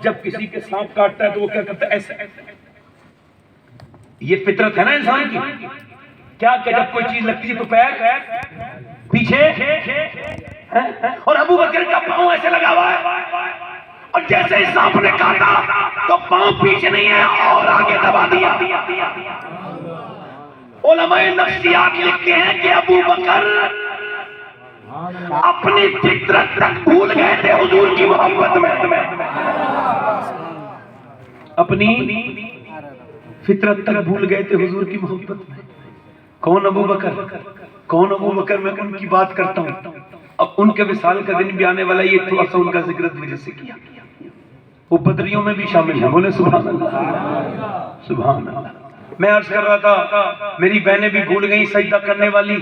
جب کسی کے سانپ کاٹتا ہے تو وہ کیا کرتا ہے؟ ایسے. یہ فطرت ہے نا انسان کی. کیا کہ جب کوئی چیز لگتی ہے تو پیر پیچھے، اور ابو بکر کا پاؤں ایسے لگا ہوا ہے، اور جیسے ہی سانپ نے کاٹا تو پاؤں پیچھے نہیں ہے اور آگے دبا دیا. علماء نفسیات لکھتے ہیں کہ ابو بکر اپنی فطرت تک بھول گئے تھے حضور کی محبت میں. اپنی فطرت تک بھول گئے تھے حضور کی محبت میں. کون ابو بکر؟ کون ابو بکر؟ میں ان کی بات کرتا ہوں. اب ان کے وصال کا دن بھی آنے والا، یہ تھوڑا سا ان کا ذکر اس وجہ سے کیا. وہ بدریوں میں بھی شامل ہیں. بولے سبحان اللہ، سبحان اللہ. میں عرض کر رہا تھا میری بہنیں بھی بھول گئیں سجدہ کرنے والی.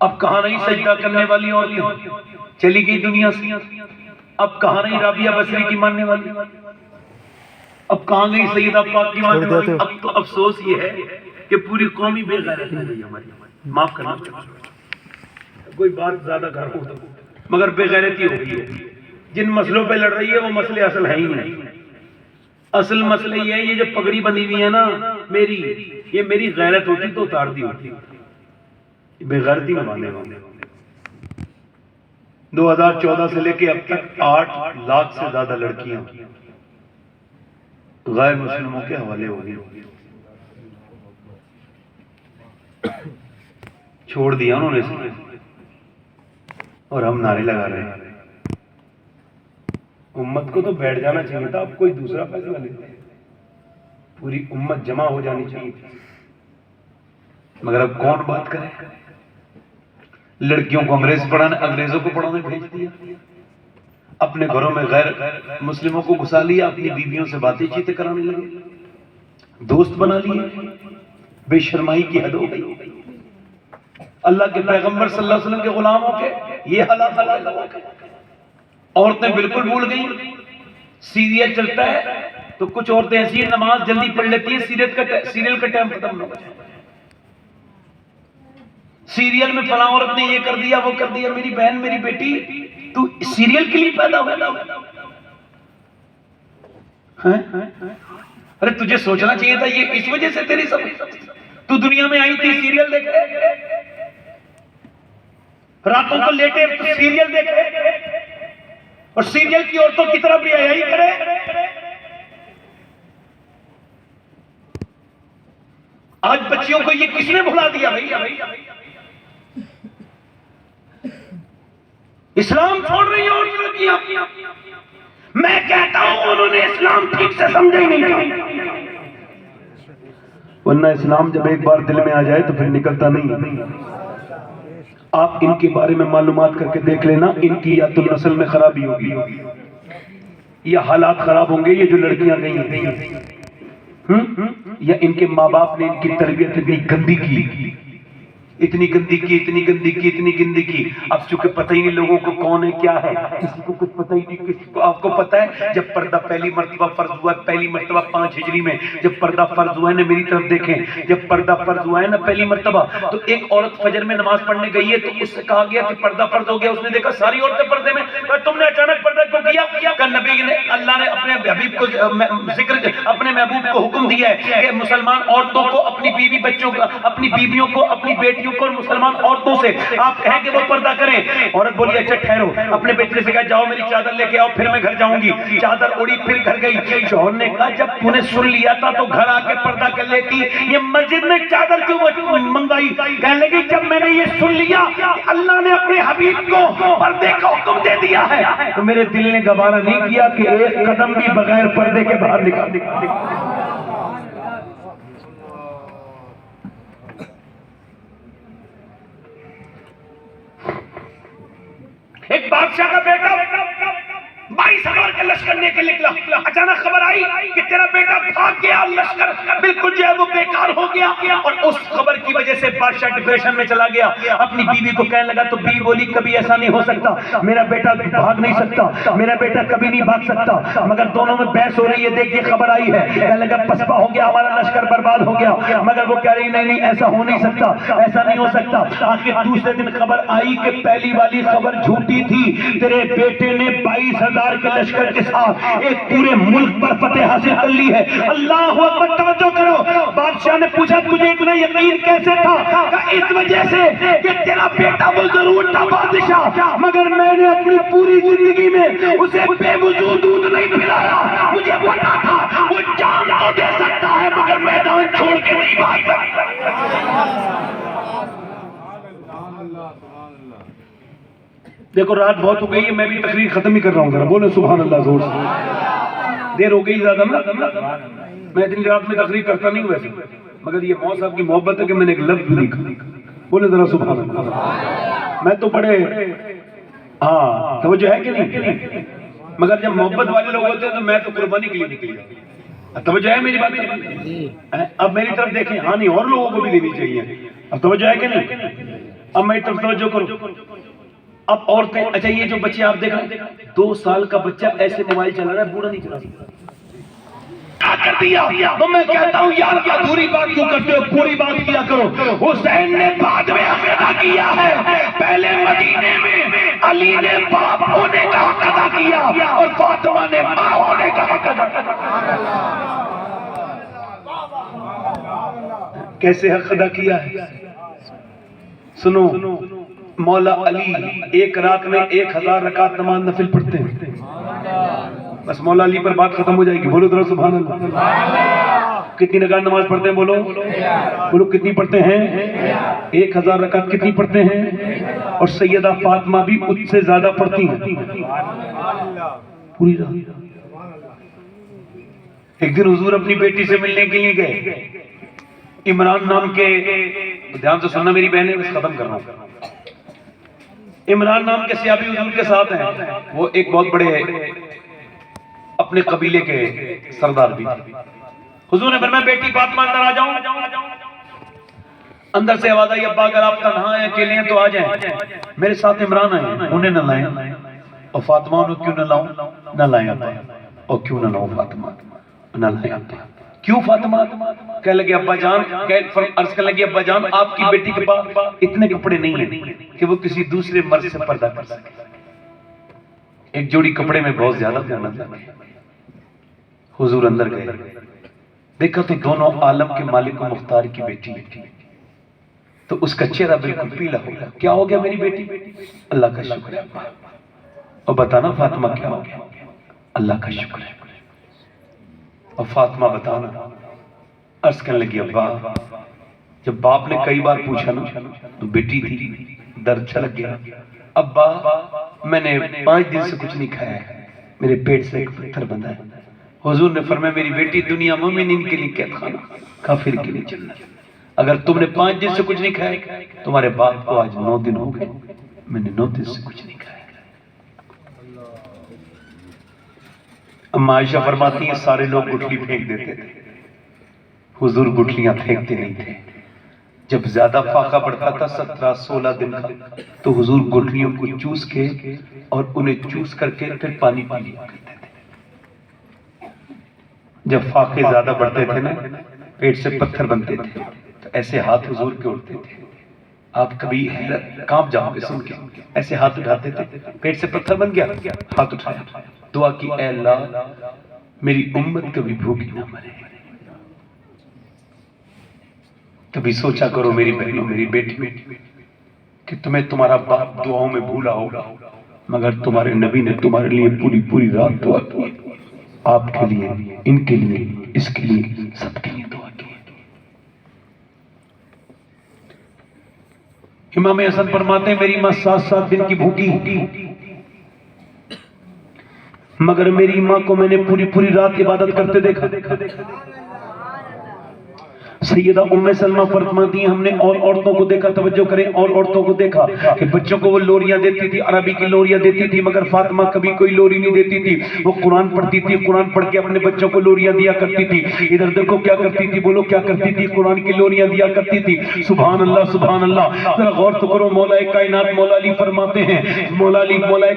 اب کہاں نہیں سجدہ کرنے والی عورتیں، چلی گئی دنیا سے. اب کہاں نہیں رابعہ بصری کی ماننے والی، اب کہاں گئی سیدہ پاک کی ماننے والی. اب تو افسوس یہ ہے کہ پوری قومی بے غیرت ہو گئی ہماری. معاف کرنا، کوئی بات زیادہ گھر ہو تو مگر بے غیرتی ہو گئی ہے. جن مسئلوں پہ لڑ رہی ہے وہ مسئلے اصل ہیں ہی نہیں. اصل مسئلہ یہ ہے، یہ جو پگڑی بندھی ہوئی ہے نا میری، یہ میری غیرت ہوتی تو اتار دی ہوتی. بے غیرتی میں باندھے ہوئے. 2014 سے لے کے اب تک 8 لاکھ سے زیادہ لڑکیاں غیر مسلموں کے حوالے ہو گئی. چھوڑ دیا انہوں نے اسے، اور ہم نعرے لگا رہے ہیں. امت کو تو بیٹھ جانا چاہیے تھا، اب کوئی دوسرا فیصلہ لیتے ہیں. پوری امت جمع ہو جانی چاہیے تھی، مگر اب کون بات کرے. لڑکیوں کو انگریزوں کو پڑھانے بھیج دیا، اپنے گھروں میں غیر مسلموں کو گھسا لیا، اپنی بیویوں سے باتیں چیتیں کرانے لگے، دوست بنا لیے. بے شرمائی کی حد ہو گئی. اللہ کے پیغمبر صلی اللہ علیہ وسلم کے غلاموں کے یہ حالات. عورتیں بالکل بھول گئیں. سیریل چلتا ہے تو کچھ عورتیں ایسی نماز جلدی پڑھ لیتی ہیں، سیریل کا ٹائم ختم نہ ہو جائے. سیریل میں فلاں عورت نے یہ کر دیا وہ کر دیا. میری بہن، میری بیٹی، تو سیریل کے لیے پیدا ہوا. ارے تجھے سوچنا چاہیے تھا یہ اس وجہ سے تیری سب تو دنیا میں آئی تھی سیریل دیکھے، راتوں کو لیٹے تو سیریل دیکھے، اور سیریل کی عورتوں کی طرف بھی یہی کرے. آج بچیوں کو یہ کس نے بھلا دیا بھائی؟ اسلام چھوڑ رہی ہیں اور لڑکیاں. میں کہتا ہوں انہوں نے اسلام ٹھیک سے سمجھا ہی نہیں. ورنہ اسلام جب ایک بار دل میں آ جائے تو پھر نکلتا نہیں. آپ ان کے بارے میں معلومات کر کے دیکھ لینا، ان کی یا تو نسل میں خرابی ہوگی یا حالات خراب ہوں گے. یہ جو لڑکیاں گئی ہیں یا ان کے ماں باپ نے ان کی تربیت اتنی گندی کی، اتنی گندی کی، اتنی گندی کی، اتنی گندی کی. اب چونکہ پتہ ہی نہیں لوگوں کو کون ہے کیا ہے، کسی کو کچھ پتہ ہی نہیں. کسی کو آپ کو پتہ ہے جب پردہ پہلی مرتبہ فرض ہوا ہے، پہلی مرتبہ 5 ہجری میں جب پردہ فرض ہوا ہے نا، میری طرف دیکھیں، جب پردہ فرض ہوا ہے نا پہلی مرتبہ، تو ایک عورت فجر میں نماز پڑھنے گئی ہے تو اس سے کہا گیا کہ پردہ فرض ہو گیا. اس نے دیکھا ساری عورتیں پردے میں. تم نے اچانک پردہ کیوں کیا؟ کہ نبی نے، اللہ نے اپنے حبیب کو اپنے محبوب کو حکم دیا ہے کہ مسلمان عورتوں کو، اپنی بیوی بچوں کو، اپنی بیویوں کو، اپنی بیٹیوں کو اور مسلمان عورتوں سے آپ کہیں کہ وہ پردہ کریں. عورت بولی اچھا ٹھہرو. اپنے بیٹے سے کہا جاؤ میری چادر لے کے آؤ پھر میں گھر جاؤں گی. چادر اڑی پھر گھر گئی. شوہر نے کہا جب تو نے سن لیا تھا تو گھر آ کے پردہ کر لیتی، یہ مسجد میں چادر کیوں منگائی؟ کہنے لگی جب میں نے یہ سن لیا کہ اللہ نے اپنے حبیب کو پردے کا حکم دے دیا ہے تو میرے دل نے گوارا نہیں کیا کہ ایک قدم بھی بغیر پردے کے باہر نکال. ایک بادشاہ کا بیٹا 22,000 کے لشکر لے کے نکلا. اچانک خبر آئی کہ تیرا بیٹا بھاگ گیا، لشکر بالکل جو ہے وہ بیکار ہو گیا. اور اس خبر کی وجہ سے بادشاہ ڈپریشن میں چلا گیا. اپنی بیوی کو کہنے لگا تو بیوی بولی کبھی ایسا نہیں ہو سکتا، میرا بیٹا بھاگ نہیں سکتا، میرا بیٹا کبھی نہیں بھاگ سکتا. مگر دونوں میں بحث ہو رہی ہے. دیکھ یہ خبر آئی ہے، کہنے لگا پسپا ہو گیا، ہمارا لشکر برباد ہو گیا. مگر وہ کہہ رہی نہیں ایسا ہو نہیں سکتا، ایسا نہیں ہو سکتا. آخر دوسرے دن خبر آئی کہ پہلی والی خبر جھوٹی تھی. تیرے بیٹے نے 22,000 کے لشکر کے ساتھ ایک پورے ملک پر فتح حاصل کر لی ہے. اللہ اکبر. توجہ کرو. بادشاہ نے پوچھا تجھے اتنا یقین کیسے تھا؟ کہ اس وجہ سے کہ تیرا بیٹا وہ ضرور تھا بادشاہ، مگر میں نے اپنی پوری زندگی میں اسے بے وضو دودھ نہیں پلایا. مجھے پتا تھا وہ جان تو دے سکتا ہے مگر میدان چھوڑ کے نہیں بھاگ سکتا. دیکھو رات بہت ہو گئی ہے، میں بھی تقریر ختم ہی کر رہا ہوں. ذرا بولے سبحان اللہ زور سے. دیر ہو گئی زیادہ نا. میں اتنی رات میں تقریر کرتا نہیں ہوں ویسے، مگر یہ مولا صاحب کی محبت ہے کہ میں نے ایک لفظ بھی لکھا. بولے ذرا سبحان اللہ. میں تو بڑے ہاں توجہ ہے کہ نہیں، مگر جب محبت والے لوگ ہوتے ہیں تو میں تو قربانی کے لیے نکلی. توجہ ہے میری بات میں؟ اب میری طرف دیکھیں. ہاں نہیں، اور لوگوں کو بھی دینی چاہیے. اب توجہ ہے کہ نہیں؟ اب میری طرف توجہ کرو. اب عورتیں، اچھا یہ جو بچے آپ دیکھ رہے ہیں 2 سال کا بچہ ایسے موبائل چلا رہا ہے، بوڑھا نہیں چلا سکتا. کر دیا تو میں کہتا ہوں یار ادھوری بات کیوں کرتے ہو، پوری بات کیا کرو. حسین نے بعد میں ادا کیا ہے، پہلے مدینے میں علی نے باپ ہونے کا حق ادا کیا اور فاطمہ نے ماں ہونے کا حق ادا کیا. کیسے حق ادا کیا ہے سنو. مولا علی ایک رات میں 1000 رکعت نماز نفل پڑھتے ہیں. بس مولا علی پر بات ختم ہو جائے گی. بولو ذرا سبحان اللہ. کتنی رکعت نماز پڑھتے ہیں؟ بولو کتنی پڑھتے ہیں؟ 1000 رکعت کتنی پڑھتے ہیں؟ اور سیدہ فاطمہ بھی اس سے زیادہ پڑھتی ہیں پوری رات. ایک دن حضور اپنی بیٹی سے ملنے کے لیے گئے. عمران نام کے، دھیان سے سننا میری بہنیں، بس ختم کر رہا ہوں. عمران نام کے صحابی حضور کے ساتھ ہیں. وہ ایک بہت بڑے اپنے قبیلے کے سردار بھی. حضور نے فرمایا بیٹی فاطمہ اندر آ جاؤں. اندر سے آواز آئی ابا اگر آپ تنہا ہیں اکیلے ہیں تو آ جائیں. میرے ساتھ عمران آئے، انہیں نہ لائیں. اور فاطمہ انہیں کیوں نہ لاؤں؟ نہ لائیں ابا. اور کیوں نہ لاؤں فاطمہ؟ نہ لائیں ابا. کیوں فاطمہ؟ کہنے لگے ابا جان، عرض کرنے لگے ابا جان آپ کی بیٹی کے پاس اتنے کپڑے نہیں ہیں کہ وہ کسی دوسرے مرد سے پردہ کر سکے. ایک جوڑی کپڑے میں بہت زیادہ محنت لگے. حضور اندر گئے، دیکھا تو دونوں عالم کے مالک و مختار کی بیٹی. تو اس کا چہرہ بالکل پیلا ہو گیا. کیا ہو گیا میری بیٹی؟ اللہ کا شکر ہے. اور بتانا فاطمہ کیا ہو گیا؟ اللہ کا شکر ہے. اور فاطمہ بتانا. عرض کرنے لگی ابا، جب باپ نے کئی بار پوچھا نا تو بیٹی تھی، درد چھلک گیا. ابا میں نے 5 دن سے کچھ نہیں کھایا ہے، میرے پیٹ سے ایک پتھر بندھا ہے. حضور نے فرمایا میری بیٹی دنیا مومنین کے لیے قید خانہ، کافر کے لیے جنت. اگر تم نے 5 دن سے کچھ نہیں کھایا، تمہارے باپ کو آج 9 دن ہو گئے، میں نے 9 دن سے کچھ نہیں کھایا. اما عائشہ فرماتی ہیں سارے لوگ گٹھلی پھینک دیتے تھے، حضور گٹھلیاں پھینکتے نہیں تھے. جب زیادہ فاقہ پڑتا تھا 17-16 دن کا تو حضور گٹھلیوں کو چوس کے اور انہیں چوس کر کے پھر پانی پی لیا کرتے تھے. جب فاقے زیادہ بڑھتے تھے نا، پیٹ سے پتھر بنتے تھے تو ایسے ہاتھ حضور کے اٹھتے تھے. آپ کبھی کانپ جاؤ گے سن کے. ایسے ہاتھ اٹھاتے تھے، پیٹ سے پتھر بن گیا، ہاتھ اٹھایا، دعا کی اے اللہ میری امت کبھی بھوکی نہ مرے. کبھی سوچا کرو میری بہنوں، میری بیٹی کہ تمہیں تمہارا باپ دعاؤں میں بھولا ہوگا، مگر تمہارے نبی نے تمہارے لیے پوری رات دعا کی. آپ کے لیے، ان کے لیے، اس کے لیے، سب کے لیے دعا کی. امام حسن فرماتے ہیں میری ماں 7 دن کی بھوکی، مگر میری ماں کو میں نے پوری رات عبادت کرتے دیکھا. سیدہ ام سلمہ فرماتی ہیں ہم نے اور عورتوں کو دیکھا، توجہ کریں، اور عورتوں کو دیکھا کہ بچوں کو وہ لوریاں دیتی تھی، عربی کی لوریاں دیتی تھی، مگر فاطمہ کبھی کوئی لوری نہیں دیتی تھی. وہ قرآن پڑھتی تھی، قرآن پڑھ کے اپنے بچوں کو لوریاں دیا کرتی تھی. ادھر دیکھو کیا کرتی تھی، بولو کیا کرتی تھی، قرآن کی لوریاں دیا کرتی تھی. سبحان اللہ سبحان اللہ. ذرا غور تو کرو. مولا کائنات مولا علی فرماتے ہیں، مولا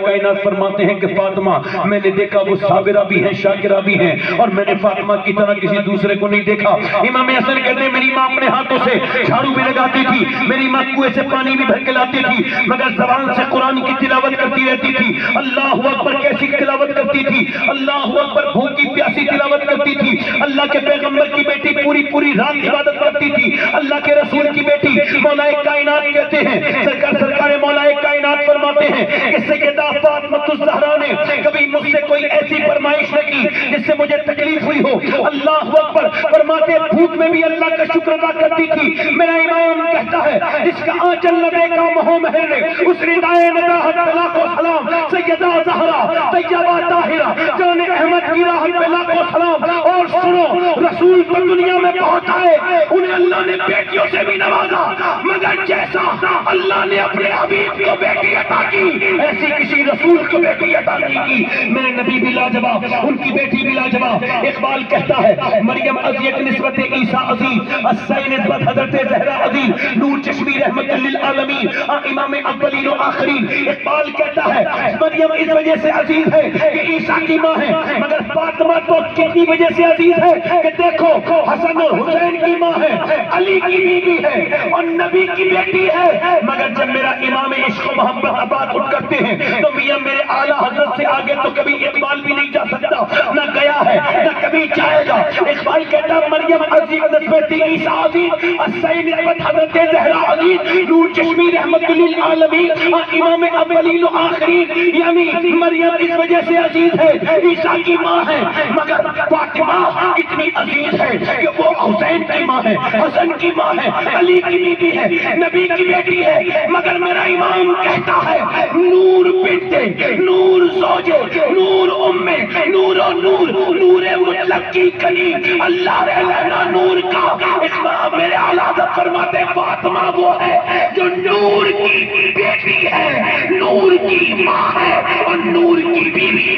کائنات فرماتے ہیں کہ فاطمہ میں نے دیکھا وہ صابرہ بھی ہیں، شاکرہ بھی ہیں، اور میں نے فاطمہ کی طرح کسی دوسرے کو نہیں دیکھا. امام حسن کرنے میری ماں اپنے ہاتھوں سے جھاڑو بھی لگاتی تھی، میری ماں کنویں سے پانی بھی بھر کے لاتی تھی، مگر زبان سے قرآن کی تلاوت کرتی رہتی تھی۔ اللہ اکبر کیسی تلاوت کرتی تھی، اللہ اکبر بھوکی پیاسی تلاوت کرتی تھی۔ اللہ کے پیغمبر کی بیٹی پوری پوری رات عبادت کرتی تھی۔ اللہ کے رسول کی بیٹی مولا کائنات کہتے ہیں، سرکار مولا کائنات فرماتے ہیں کہ سیدہ فاطمہ الزہرا نے کبھی مجھ سے کوئی ایسی فرمائش نہ کی جس سے مجھے تکلیف ہوئی ہو۔ اللہ اکبر فرماتے بھوک میں بھی اللہ کا شکر ادا کرتی تھی۔ میرا امام کہتا ہے جس کا آنچل نہ دیکھا مہو مہر نے، اس ردائے نباہت پہ لاکھوں سلام۔ سیدہ زہرا طیبہ طاہرہ جان احمد کی راہ پہ لاکھوں سلام۔ اور سنو، رسول کو دنیا میں پہنچائے، انہیں اللہ نے بیٹیوں سے بھی نوازا، مگر جیسا اللہ نے اپنے حبیب کو بیٹی عطا کی ایسی کسی رسول کو بیٹی عطا نہیں کی۔ میرے نبی بھی لاجواب، ان کی بیٹی بھی لاجواب۔ اقبال کہتا ہے مریم عزیز نسبت عیسیٰ عزیز، السین نسبت حضرت زہرا عزیز، نور چشمی رحمت للعالمین، امام اولین و آخرین۔ اقبال کہتا ہے مریم اس وجہ سے عزیز ہے کہ عیسیٰ کی ماں ہے، مگر فاطمہ تو کتنی وجہ سے عزیز ہے کہ دیکھو حسن اور حسین کی ماں ہے، علی کی بیوی ہے اور نبی کی بیٹی ہے، مگر جب میرا امام عشق و محبت آباد اٹھ کرتے ہیں تو میاں میرے اعلیٰ حضرت سے آگے تو کبھی اقبال بھی نہیں جا سکتا، نہ گیا ہے نہ کبھی جائے گا۔ اقبال کہتا مریم عزیز نسبت عیسیٰ عزیز، السین نسبت حضرت زہرا عزیز، نور چشمی رحمت للعالمین، امام اولین و آخرین۔ یعنی مریم اس وجہ سے عزیز ہے، عیسیٰ کی ماں ہے، مگر فاطمہ اتنی عزیز ہے کہ وہ حسین کی ماں ہے، حسن کی ماں ہے، علی کی بیوی ہے، نبی کی بیٹی ہے۔ مگر میرا امام کہتا ہے نور بنت نور زوجے نور ام نور و نور نور مطلق کی کلی اللہ رہنا نور کا۔ میرے اعلیٰ حضرت فرماتے ہیں فاطمہ وہ ہے جو نور کی بیٹی ہے، نور کی ماں ہے اور نور کی بیوی۔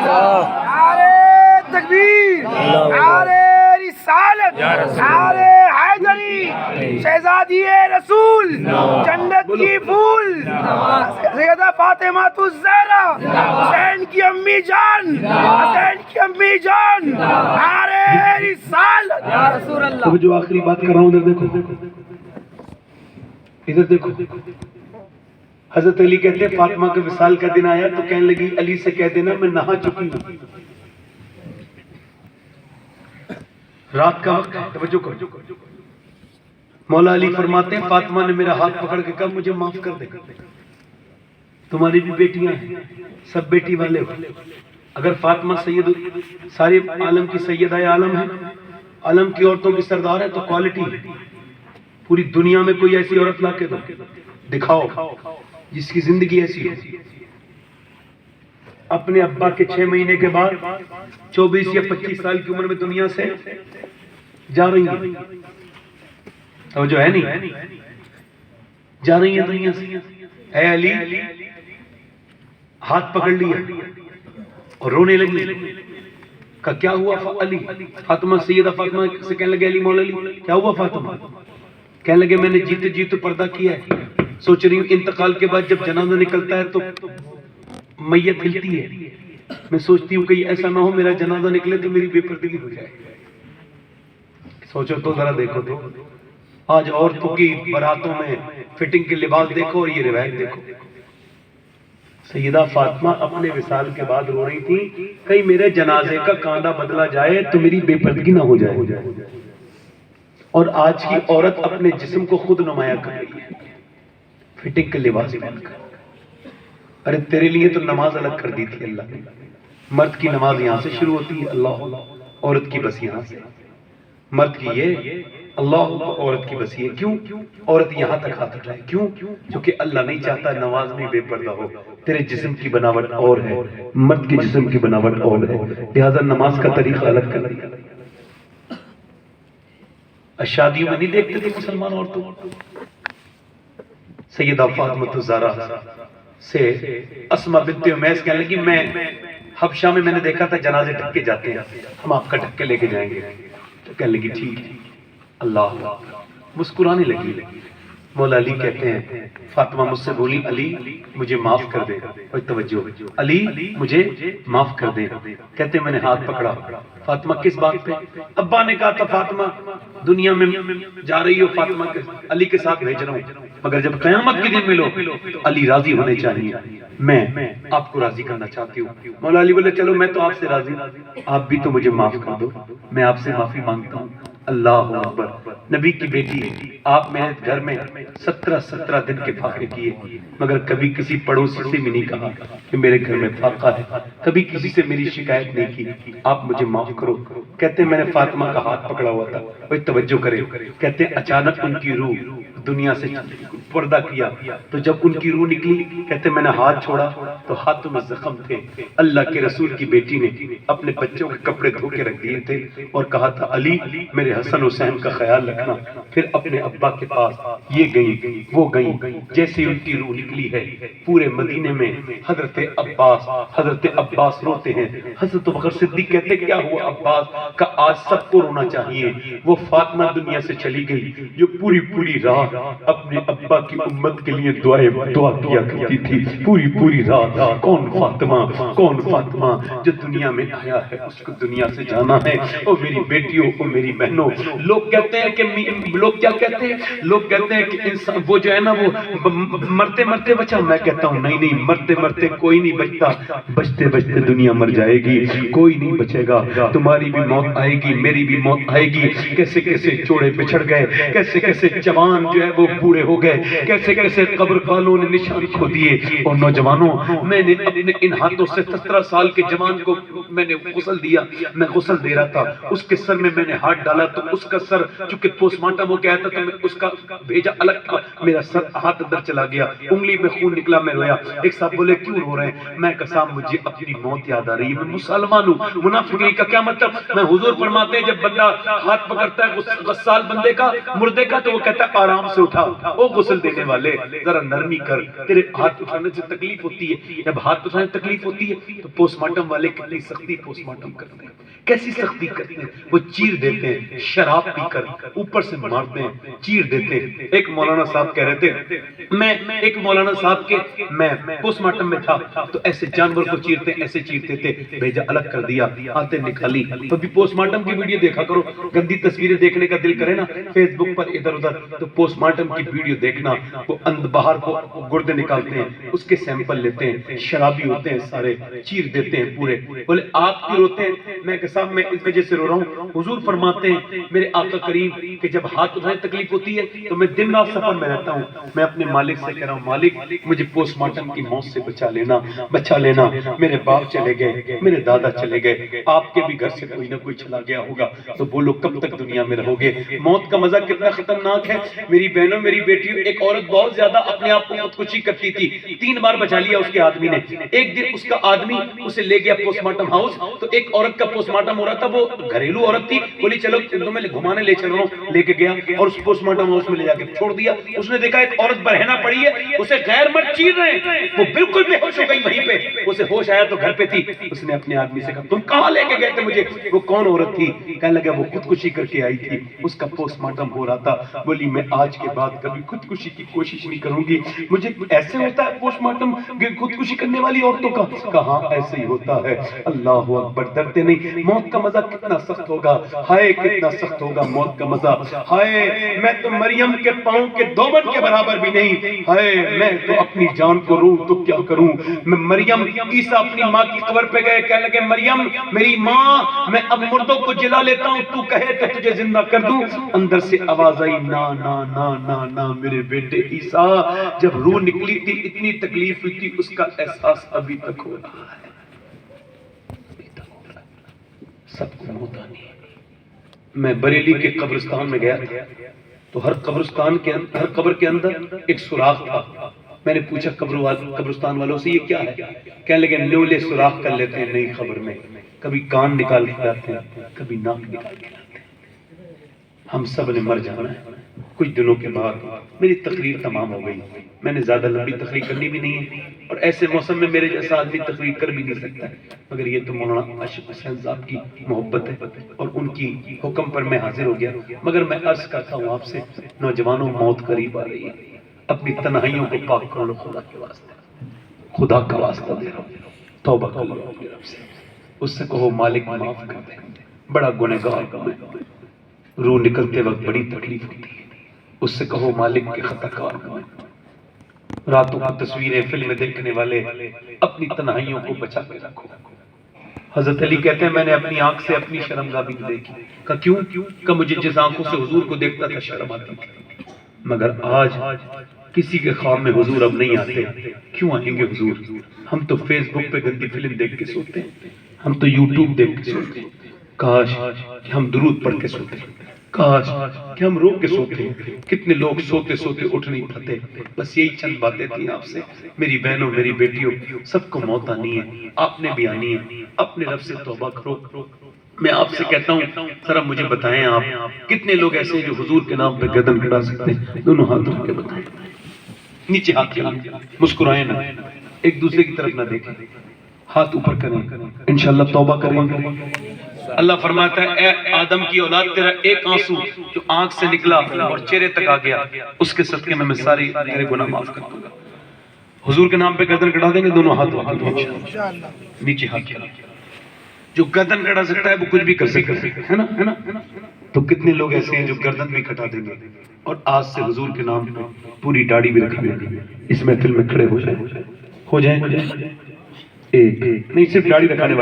نعرے تکبیر، نعرے رسالت، نعرے حیدری، شہزادی رسول، جنت کی پھول، سیدہ فاطمہ الزہرا، حسین کی امی جان، حسین کی امی جان، نعرے رسالت یا رسول اللہ۔ اب جو آخری بات کر رہا ہوں ادھر دیکھو، ادھر دیکھو۔ حضرت علی کہتے ہیں فاطمہ کے وصال کا دن آیا تو کہنے لگی علی سے کہہ دینا میں نہا چکی ہوں۔ رات کا وقت، توجہ کرو۔ مولا علی فرماتے ہیں فاطمہ نے میرا ہاتھ پکڑ کے کہا مجھے معاف کر دے، تمہاری بھی بیٹیاں ہیں، سب بیٹی والے ہو۔ اگر فاطمہ سید سارے عالم کی سیدہ عالم ہے، عالم کی عورتوں کی سردار ہے تو کوالٹی ہے۔ پوری دنیا میں کوئی ایسی عورت لا کے دو، دکھاؤ جس کی زندگی ایسی ہو۔ اپنے ابا کے 6 مہینے کے بعد 24 یا 25 سال کی عمر میں دنیا سے جا رہی ہیں، تو جو ہے نہیں جا رہی ہیں دنیا سے۔ اے علی ہاتھ پکڑ لیا اور رونے لگی، کہ کیا ہوا علی؟ فاطمہ سیدہ فاطمہ سے کہنے لگے علی مولا علی کیا ہوا فاطمہ؟ کہنے لگے میں نے جیتے جیتے پردہ کیا ہے، سوچ رہی ہوں انتقال کے بعد جب جنازہ نکلتا ہے تو میت ہلتی ہے، میں سوچتی ہوں کہ ایسا نہ ہو میرا جنازہ نکلے تو میری بے پردگی ہو جائے۔ سوچو تو ذرا دیکھو تو آج عورتوں کی براتوں میں فٹنگ کے لباس دیکھو اور یہ روایت دیکھو۔ سیدہ فاطمہ اپنے وصال کے بعد رو رہی تھی کہیں میرے جنازے کا کانڈا بدلا جائے تو میری بے پردگی نہ ہو جائے۔ اور آج کی عورت اپنے جسم کو خود نمایاں کر رہی ہے فٹنگ کے لباس پہن کر۔ ارے تیرے لیے تو نماز الگ کر دی تھی اللہ نے، مرد کی نماز یہاں سے شروع ہوتی ہے اللہ، عورت کی بس یہاں سے۔ مرد کی یہ اللہ، عورت کی بس یہ۔ کیوں عورت یہاں تک ہاتھ اٹھائے؟ کیوں؟ کیونکہ اللہ نہیں چاہتا نماز میں بے پردہ ہو۔ تیرے جسم کی بناوٹ اور ہے، مرد کے جسم کی بناوٹ اور ہے، لہذا نماز کا طریقہ الگ کر دیا۔ شادیوں میں نہیں دیکھتے تھے مسلمان عورتوں، سیدہ فاطمہ الزہرا سے اسماء بنت امیس کہنے لگی میں حبشہ میں نے دیکھا تھا جنازے ڈھک کے جاتے ہیں، ہم آپ کا ڈھک کے لے کے جائیں گے۔ تو کہنے لگی ٹھیک ہے اللہ، مسکرانے لگی۔ مولا علی کہتے ہیں فاطمہ مجھ سے بولی علی مجھے معاف کر دے، کوئی توجہ، علی مجھے معاف کر دے، کہتے ہیں میں نے ہاتھ پکڑا، فاطمہ کس بات پہ؟ ابا نے کہا تھا فاطمہ دنیا میں جا رہی ہو فاطمہ علی کے ساتھ بھیج رہا ہوں، مگر جب قیامت کے دن ملو تو علی راضی ہونے چاہیے، میں آپ کو راضی کرنا چاہتی ہوں۔ مولا علی بولے چلو میں تو آپ سے راضی ہوں، آپ بھی تو مجھے معاف کر دو، میں آپ سے معافی مانگتا ہوں۔ اللہ اکبر، نبی کی بیٹی آپ میرے گھر میں 17 دن کے فاقے کیے، مگر کبھی کسی پڑوسی سے بھی نہیں کہا کہ میرے گھر میں فاقہ ہے، کبھی کسی سے میری شکایت نہیں کی، آپ مجھے معاف کرو۔ کہتے ہیں میں نے فاطمہ کا ہاتھ پکڑا ہوا تھا، کوئی توجہ کرے، کہتے ہیں اچانک ان کی روح دنیا سے پردہ کیا، تو جب ان کی روح نکلی کہتے ہیں میں نے ہاتھ چھوڑا تو ہاتھوں میں زخم تھے، اللہ کے رسول کی بیٹی نے اپنے بچوں کے کپڑے دھو کے رکھ دیے تھے اور کہا تھا علی میرے حسن حسین کا خیال رکھنا، پھر اپنے ابا کے پاس یہ گئیں وہ گئیں، جیسے ان کی روح نکلی ہے پورے مدینے میں حضرت عباس روتے ہیں، حضرت بکر صدیق کہتے کیا ہوا عباس کا آج سب کو رونا چاہیے، وہ فاطمہ دنیا سے چلی گئی جو پوری رات اپنے ابا کی امت کے لیے دعا کیا کرتی تھی، پوری رات کون فاطمہ جو دنیا میں آیا ہے اس کو دنیا سے جانا ہے، او میری بیٹیوں او میری بہنوں، لوگ کہتے ہیں کہ لوگ کیا کہتے ہیں، لوگ کہتے ہیں کہ انسان وہ جو ہے نا وہ مرتے بچا، میں کہتا ہوں نہیں مرتے کوئی نہیں بچتا، بچتے دنیا مر جائے گی، کوئی نہیں بچے گا، تمہاری بھی موت آئے گی میری بھی موت آئے گی، کیسے چوڑے بچھڑ گئے، کیسے جوان جو ہے وہ بوڑھے ہو گئے، کیسے قبر والوں نے نشان کھو دیے، اور نوجوانوں میں نے اپنے ان ہاتھوں سے 17 سال کے جوان کو میں نے غسل دیا، میں غسل دے رہا تھا، اس کے سر میں میں نے ہاتھ ڈالا تو اس کا سر چونکہ پوسٹ مارٹم ہو گیا تھا تو میں اس کا بھیجا الگ تھا، میرا سر ہاتھ اندر چلا گیا، انگلی میں خون نکلا، میں رویا، ایک صاحب بولے کیوں رو رہے ہیں، میں کہا مجھے اپنی موت یاد آ رہی ہے، میں مسلمان ہوں، منافق نہیں کا کیا مطلب، میں حضور فرماتے ہیں جب بندہ ہاتھ پکڑتا ہے غسال بندے کا مردے کا تو وہ کہتا ہے آرام سے اٹھا، او غسل دینے والے ذرا نرمی کر، تیرے ہاتھ اٹھانے سے تکلیف ہوتی ہے، جب ہاتھ اٹھانے سے تکلیف ہوتی ہے تو پوسٹ مارٹم والے کتنی سختی پوسٹ مارٹم کرتے ہیں، کیسی سختی کرتے ہیں، وہ چیر دیتے ہیں، شراب پی کر اوپر سے مارتے ہیں، چیر دیتے ہیں۔ ایک مولانا صاحب کہہ رہے تھے ایک مولانا صاحب کے میں پوسٹ مارٹم میں تھا تو ایسے جانور کو چیرتے ایسے چیرتے تھے، بھیجا الگ کر دیا، آتے نکالی، تو بھی پوسٹ مارٹم کی ویڈیو دیکھا کرو، گندی تصویریں دیکھنے کا دل کرے نا فیس بک پر ادھر ادھر تو پوسٹ مارٹم کی ویڈیو دیکھنا، وہ باہر کو گردے نکالتے ہیں، اس کے سیمپل لیتے ہیں، شرابی ہوتے ہیں سارے، چیر دیتے ہیں پورے، بولے آپ کیوں روتے ہیں، میں کہ صاحب میں اس وجہ سے رو رہا ہوں، حضور فرماتے ہیں میرے آقا کریم کہ جب ہاتھ اٹھانے تکلیف ہوتی ہے تو میں دن رات سفر میں رہتا ہوں، میں اپنے مالک سے کہہ رہا ہوں مالک مجھے پوسٹ مارٹم کی موت سے بچا لینا، میرے باپ چلے گئے، میرے دادا چلے گئے، آپ کے بھی گھر سے کوئی نہ کوئی چلا گیا ہوگا، تو بولو کب تک دنیا میں رہو گے، موت کا مزہ کتنا خطرناک ہے، میری بہنوں میری بیٹیوں، ایک عورت بہت زیادہ اپنے آپ کو خودکشی کرتی تھی، 3 بار بچا لیا اس کے آدمی نے، ایک دن اس کا آدمی اسے لے گیا پوسٹ مارٹم ہاؤس، تو ایک عورت کا پوسٹ مارٹم ہو رہا تھا، وہ گھریلو عورت تھی، بولی چلو تمہیں گھمانے لے چل رہا ہوں، لے کے گیا اور اس پوسٹ مارٹم ہاؤس میں لے جا کے چھوڑ دیا، اس نے دیکھا ایک عورت برہنہ پڑی ہے، اسے غیر مرد چیر رہے ہیں، وہ بالکل بے ہوش ہو گئی وہیں پہ، اسے ہوش آیا تو گھر پہ تھی، اس نے اپنے آدمی سے کہا تم کہاں لے کے گئے تھے مجھے، وہ کون عورت تھی، کہنے لگا وہ خودکشی کر کے آئی تھی، اس کا پوسٹ مارٹم ہو رہا تھا، بولی میں آج کے بعد کبھی خودکشی کی کوشش نہیں کروں گی، مجھے ایسے ہوتا ہے پوسٹ مارٹم خودکشی کرنے والی عورتوں کا، کہاں ایسے ہی ہوتا ہے، اللہ اکبر، ڈرتے نہیں، موت کا مزہ کتنا سخت ہوگا، ہائے کتنا سخت ہوگا موت کا مزہ، ہائے میں تو مریم کے پاؤں کے دوبن کے برابر بھی نہیں، ہائے میں تو اپنی جان کو رو تو کیا کروں، میں مریم عیسیٰ اپنی ماں کی قبر پہ گئے، کہنے لگے مریم میری ماں میں اب مردوں کو جلا لیتا ہوں، تو کہے تو تجھے زندہ کر دوں، اندر سے آواز آئی نا نا نا نا نا میرے بیٹے عیسیٰ، جب روح نکلی تھی اتنی تکلیف ہوئی تھی، اس کا احساس ابھی تک ہو رہا ہے، سب کو موت آنی ہے۔ میں بریلی کے قبرستان میں گیا تھا تو ہر قبر کے اندر ایک سوراخ تھا، میں نے پوچھا قبرستان والوں سے یہ کیا ہے، کہنے لگے نولے سوراخ کر لیتے ہیں نئی قبر میں، کبھی کان نکال کے لاتے ہیں کبھی ناک نکال کے لاتے ہیں، ہم سب نے مر جانا ہے، کچھ دنوں کے بعد میری تقریر تمام ہو گئی. میں نے زیادہ لمبی تقریر کرنی بھی نہیں ہے اور ایسے موسم میں میرے جیسا آدمی تقریر کر بھی نہیں سکتا ہے, مگر یہ تو مولانا اشرف حسین صاحب کی محبت ہے اور ان کی حکم پر میں حاضر ہو گیا. مگر میں عرض کرتا ہوں آپ سے, نوجوانوں موت قریب آ رہی ہے, اپنی تنہائیوں کو پاک کر لو خدا کے واسطے, خدا کا واسطہ دے رہا ہوں, توبہ کر لو اپنے رب سے, اس سے کہو مالک معاف کر دے, بڑا گنہگار ہوں میں, روح نکلتے وقت بڑی تکلیف ہوتی ہے, اس سے کہو مالک کے خطا کار ہوں میں. راتوں کی تصویریں فلمیں دیکھنے والے اپنی تنہائیوں کو بچا کے رکھو. حضرت علی کہتے ہیں میں نے اپنی آنکھ سے اپنی شرمگاہ بھی دیکھی. کہا کیوں؟ کہ مجھے جس آنکھوں سے حضور کو دیکھتا تھا شرم آتی تھی, مگر آج کسی کے خواب میں حضور اب نہیں آتے. کیوں آئیں گے حضور؟ ہم تو فیس بک پہ گندی فلم دیکھ کے سوتے ہیں, ہم تو یوٹیوب دیکھ کے سوتے ہیں. کاش کہ ہم درود پڑھ کے سوتے, کاش کہ ہم رو کے سوتے. کتنے لوگ سوتے سوتے اٹھ نہیں پاتے. بس یہی چند باتیں تھیں آپ سے. میری بہنوں, میری بیٹیوں, سب کو موت آنی ہے, آپ نے بھی آنی ہے. اپنے رب سے توبہ کرو. میں آپ سے کہتا ہوں ذرا مجھے بتائیں آپ کتنے لوگ ایسے ہیں جو حضور کے نام پہ گردن کٹا سکتے ہیں؟ دونوں ہاتھ رکھ کے بتائیں, نیچے ہاتھ کریں, مسکرائیں نہ, ایک دوسرے کی طرف نہ دیکھیں, ہاتھ اوپر کریں, انشاءاللہ توبہ کریں گے. اللہ فرماتا ہے اے آدم کی اولاد, تیرا ایک آنسو جو آنکھ سے نکلا اور چہرے تک آ گیا, اس کے صدقے میں ساری تیرے گناہ معاف کر دوں گا. حضور کے نام پہ گردن کٹا دیں گے, دونوں ہاتھ رکھ دیں گے انشاءاللہ, نیچے ہاتھ کریں. جو گردن کٹا سکتا ہے وہ کچھ بھی کر سکتا ہے نا. تو کتنے لوگ ایسے ہیں جو گردن بھی کٹا دیں گے اور آج سے حضور کے نام پہ پوری داڑھی بھی رکھا دیں گے. اس محفل میں کھڑے ہو جائیں, ایک نہیں صرف داڑھی رکھانے والے